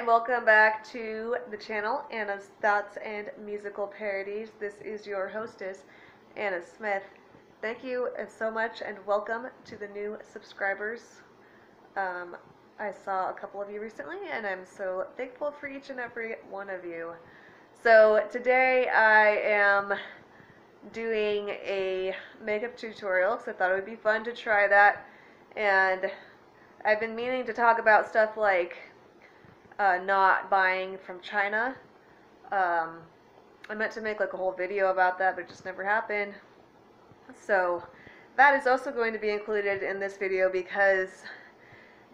welcome back to the channel, Anna's Thoughts and Musical Parodies. This is your hostess, Anna Smith. Thank you so much and welcome to the new subscribers. I saw a couple of you recently and I'm so thankful for each and every one of you. So today I am doing a makeup tutorial because I thought it would be fun to try that, and I've been meaning to talk about stuff like not buying from China. I meant to make like a whole video about that, but it just never happened. So that is also going to be included in this video because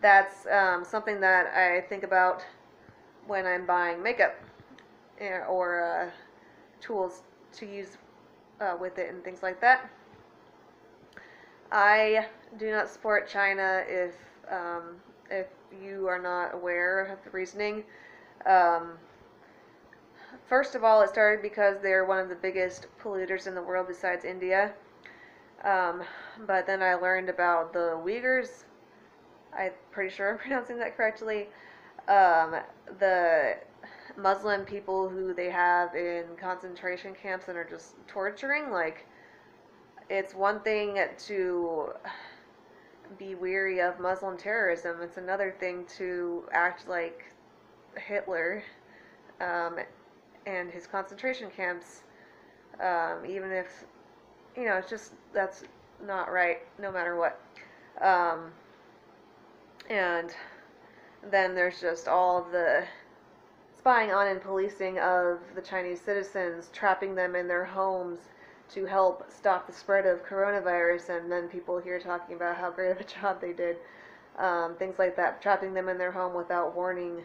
that's something that I think about when I'm buying makeup or tools to use with it and things like that. I do not support China if you are not aware of the reasoning. First of all, it started because they're one of the biggest polluters in the world besides India. But then I learned about the Uyghurs. I'm pretty sure I'm pronouncing that correctly. The Muslim people who they have in concentration camps and are just torturing. Like, it's one thing to be weary of Muslim terrorism. It's another thing to act like Hitler and his concentration camps, even if, you know, it's just, that's not right no matter what. And then there's just all of the spying on and policing of the Chinese citizens, trapping them in their homes to help stop the spread of coronavirus, and then people here talking about how great of a job they did. Things like that, trapping them in their home without warning.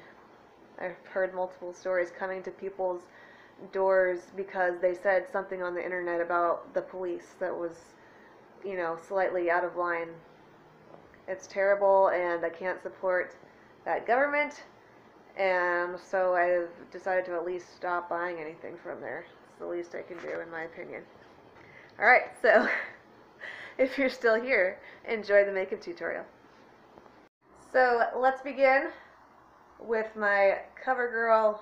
I've heard multiple stories coming to people's doors because they said something on the internet about the police that was, you know, slightly out of line. It's terrible, and I can't support that government, and so I've decided to at least stop buying anything from there. It's the least I can do, in my opinion. Alright, so if you're still here, enjoy the makeup tutorial. So let's begin with my CoverGirl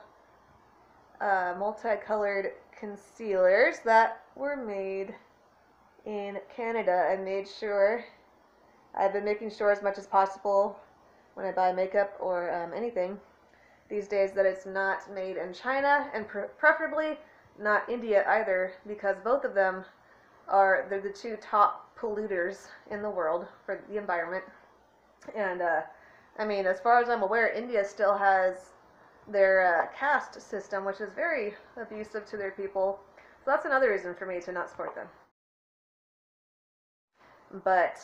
multicolored concealers that were made in Canada. I've been making sure as much as possible when I buy makeup or anything these days that it's not made in China, and preferably not India either, because both of them they're the two top polluters in the world for the environment. And I mean, as far as I'm aware, India still has their caste system, which is very abusive to their people. So that's another reason for me to not support them. But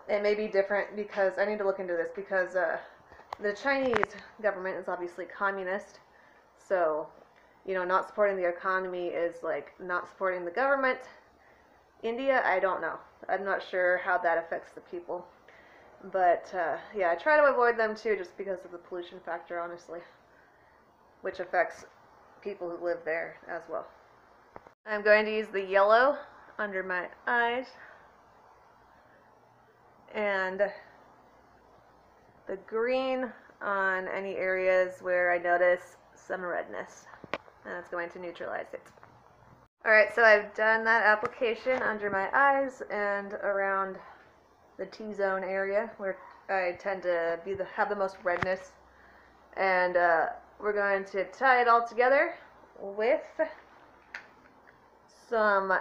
it may be different because I need to look into this, because the Chinese government is obviously communist. So, you know, not supporting the economy is like not supporting the government. India, I don't know. I'm not sure how that affects the people. But, yeah, I try to avoid them too, just because of the pollution factor, honestly, which affects people who live there as well. I'm going to use the yellow under my eyes and the green on any areas where I notice some redness, and that's going to neutralize it. Alright, so I've done that application under my eyes and around the T-zone area where I tend to have the most redness, and we're going to tie it all together with some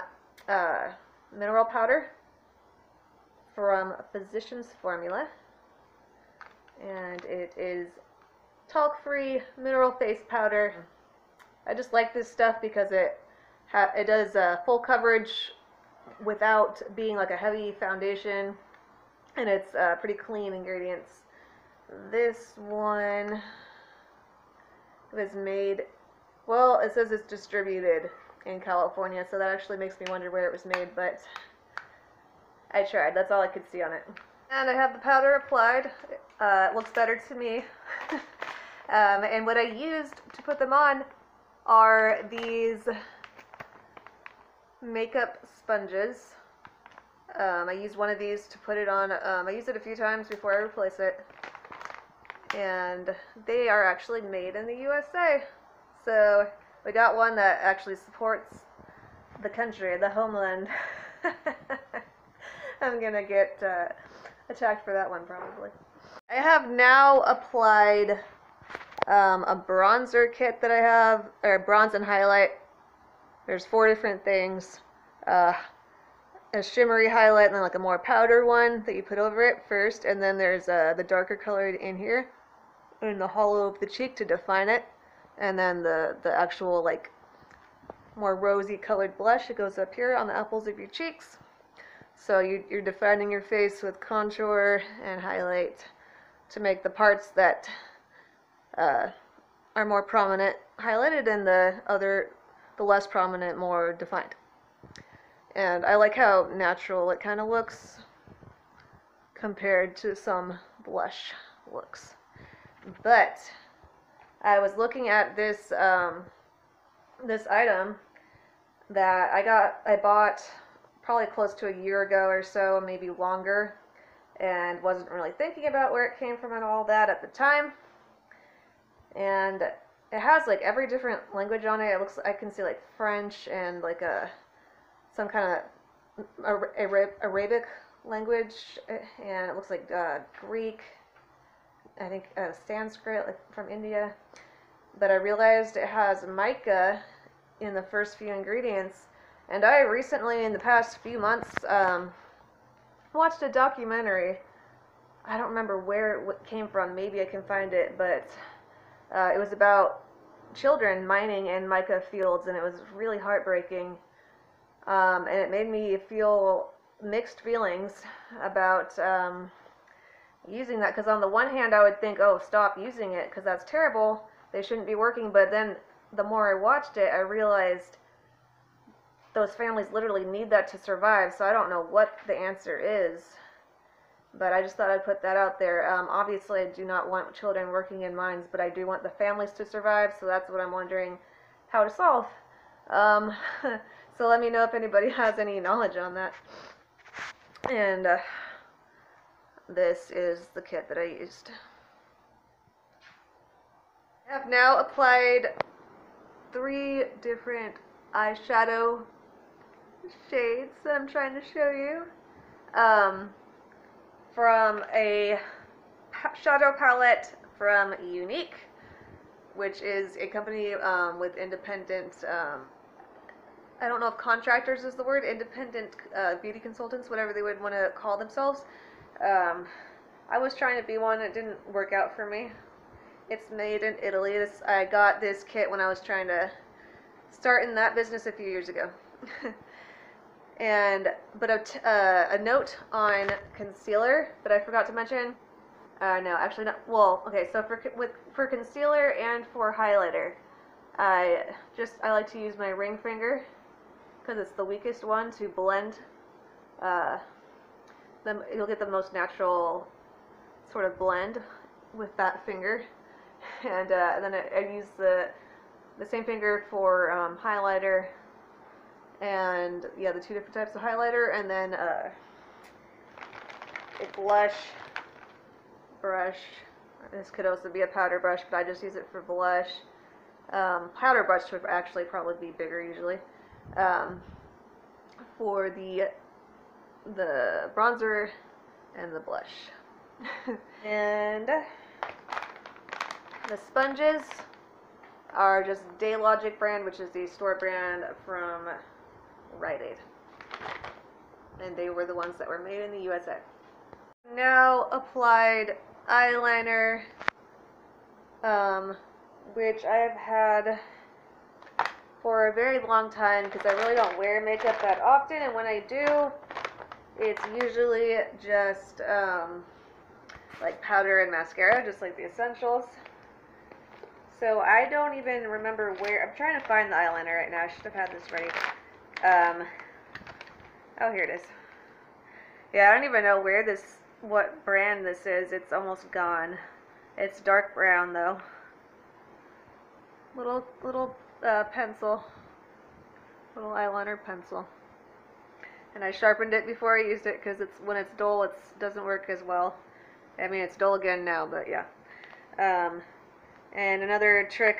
mineral powder from Physicians Formula, and it is talc-free mineral face powder. I just like this stuff because it does full coverage without being like a heavy foundation, and it's pretty clean ingredients. This one was made, well, it says it's distributed in California, so that actually makes me wonder where it was made, but I tried. That's all I could see on it. And I have the powder applied. It looks better to me. And what I used to put them on are these makeup sponges. I used one of these to put it on. I used it a few times before I replace it. and they are actually made in the USA. So we got one that actually supports the country, the homeland. I'm gonna get attacked for that one probably. I have now applied a bronzer kit that I have, or bronze and highlight. There's 4 different things. A shimmery highlight, and then like a more powder one that you put over it first, and then there's the darker colored in here, in the hollow of the cheek to define it, and then the actual like more rosy colored blush, it goes up here on the apples of your cheeks. So you're defining your face with contour and highlight to make the parts that are more prominent highlighted and the less prominent more defined. And I like how natural it kind of looks compared to some blush looks. But I was looking at this this item that I bought probably close to a year ago or so, maybe longer, and wasn't really thinking about where it came from and all that at the time. And it has like every different language on it. It looks, I can see like French and like some kind of Arabic language, and it looks like Greek, I think Sanskrit, like from India. But I realized it has mica in the first few ingredients, and I recently, in the past few months, watched a documentary. I don't remember where it came from, maybe I can find it, but it was about children mining in mica fields, and it was really heartbreaking. And it made me feel mixed feelings about using that, because on the one hand I would think, oh, stop using it because that's terrible, they shouldn't be working, but then the more I watched it, I realized those families literally need that to survive. So I don't know what the answer is, but I just thought I'd put that out there. Obviously I do not want children working in mines, but I do want the families to survive, so that's what I'm wondering how to solve. So let me know if anybody has any knowledge on that. And this is the kit that I used. I have now applied 3 different eyeshadow shades that I'm trying to show you. From a shadow palette from Younique, which is a company with independent, I don't know if contractors is the word, independent beauty consultants, whatever they would want to call themselves. I was trying to be one, it didn't work out for me. It's made in Italy. I got this kit when I was trying to start in that business a few years ago. But a note on concealer that I forgot to mention. No, actually not. Well, okay. So for concealer and for highlighter, I like to use my ring finger because it's the weakest one to blend. You'll get the most natural sort of blend with that finger, and then I use the same finger for highlighter, and yeah, the 2 different types of highlighter, and then a blush brush. This could also be a powder brush, but I just use it for blush. Powder brush would actually probably be bigger usually. For the bronzer and the blush. And the sponges are just Daylogic brand, which is the store brand from Rite Aid. And they were the ones that were made in the USA. Now applied eyeliner, which I've had for a very long time because I really don't wear makeup that often, and when I do, it's usually just like powder and mascara, just like the essentials. So I don't even remember where. I'm trying to find the eyeliner right now. I should have had this ready. Oh, here it is. Yeah, I don't even know what brand this is. It's almost gone. It's dark brown though. Little pencil. Little eyeliner pencil. And I sharpened it before I used it because when it's dull, it doesn't work as well. I mean, it's dull again now, but yeah. And another trick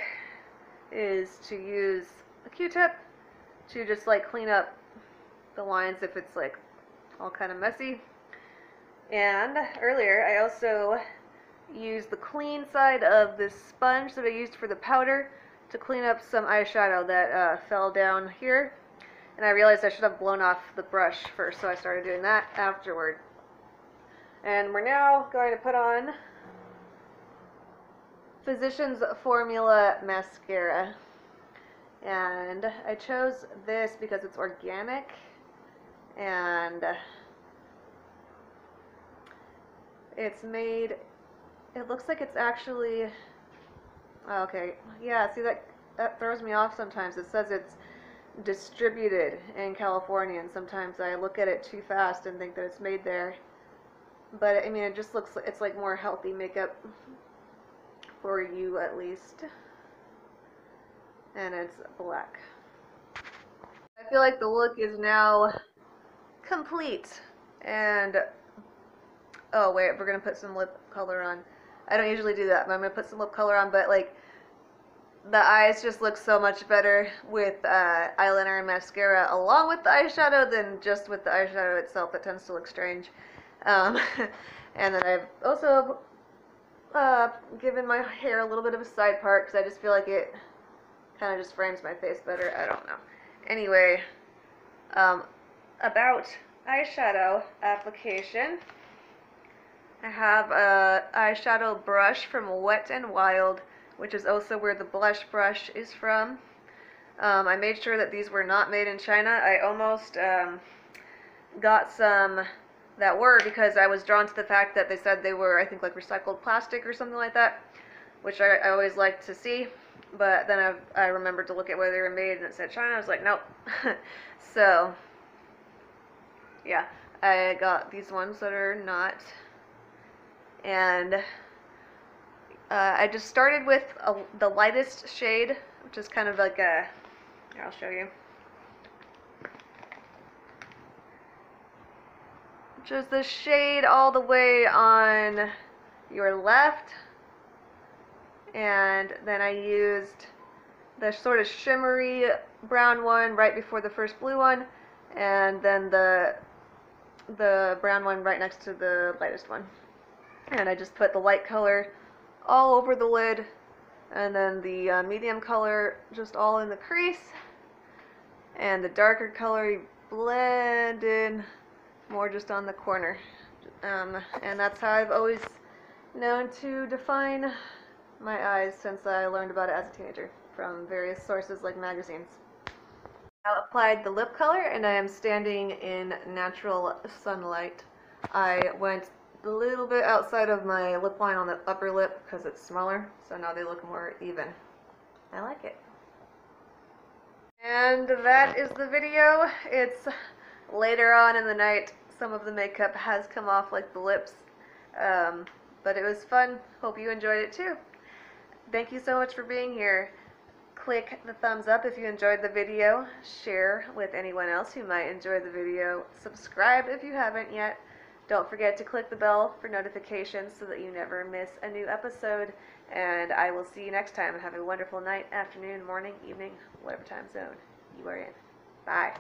is to use a Q-tip to just like clean up the lines if it's like all kind of messy. And earlier I also used the clean side of this sponge that I used for the powder to clean up some eyeshadow that fell down here. And I realized I should have blown off the brush first, so I started doing that afterward. And we're now going to put on Physicians Formula mascara. And I chose this because it's organic and it's made, it looks like it's actually, okay, yeah, see that throws me off sometimes. It says it's distributed in California, and sometimes I look at it too fast and think that it's made there. But I mean, it just looks, it's like more healthy makeup for you at least. And it's black. I feel like the look is now complete. And oh wait, we're gonna put some lip color on. I don't usually do that, but I'm gonna put some lip color on. But like, the eyes just look so much better with eyeliner and mascara along with the eyeshadow than just with the eyeshadow itself. It tends to look strange. And then I've also given my hair a little bit of a side part because I just feel like it kind of just frames my face better. I don't know. Anyway, about eyeshadow application, I have a eyeshadow brush from Wet n Wild, which is also where the blush brush is from. I made sure that these were not made in China. I almost got some that were, because I was drawn to the fact that they said they were, I think, like recycled plastic or something like that, which I always like to see. But then I remembered to look at where they were made and it said China. I was like, nope. So yeah, I got these ones that are not. And I just started with the lightest shade, which is kind of like a, here, I'll show you. Which is the shade all the way on your left. And then I used the sort of shimmery brown one right before the first blue one, and then the brown one right next to the lightest one. And I just put the light color all over the lid, and then the medium color just all in the crease, and the darker color you blend in more just on the corner. And that's how I've always known to define my eyes since I learned about it as a teenager from various sources like magazines. I applied the lip color and I am standing in natural sunlight. I went a little bit outside of my lip line on the upper lip because it's smaller, so now they look more even. I like it. And that is the video. It's later on in the night. Some of the makeup has come off, like the lips, but it was fun. Hope you enjoyed it too. Thank you so much for being here. Click the thumbs up if you enjoyed the video. Share with anyone else who might enjoy the video. Subscribe if you haven't yet. Don't forget to click the bell for notifications so that you never miss a new episode. And I will see you next time. Have a wonderful night, afternoon, morning, evening, whatever time zone you are in. Bye.